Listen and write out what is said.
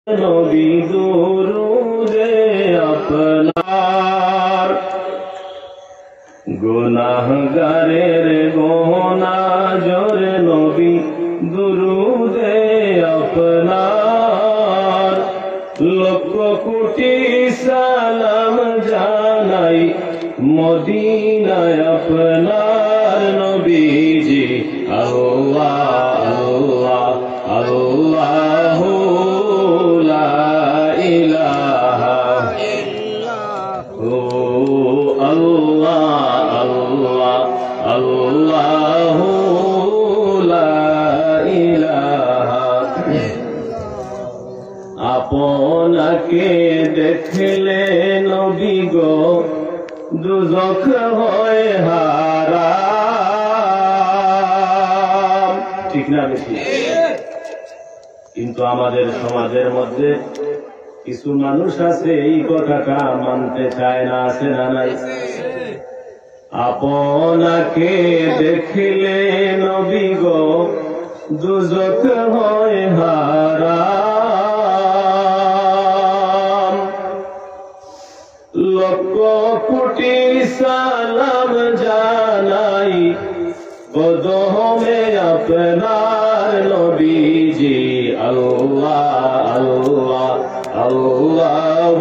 নবী দুরুদে আপনার গুনাহগারের গোনা জোরে নবী দুরুদে আপনার লক্ষ কোটি সালাম জানাই মদিনায় আপনার নবীজি আল্লাহ আল্লাহ আল্লাহ লা ইলাহা ইল্লাল্লাহ আল্লাহ আল্লাহ আল্লাহ লা ইলাহা আপনাকে দেখলে নবী গো দুজখ হয় হারাম। ঠিক না বেশি? কিন্তু আমাদের সমাজের মধ্যে কিছু মানুষ আছে এই কথাটা মানতে চায় না, আছে না নাই? আপনাকে দেখলে নবী গো দুজখ হয় হারাম। লক্ষ কোটি সালাম জানাই কদমে আপনার নবীজি আল্লাহ আল্লাহ আল্লাহ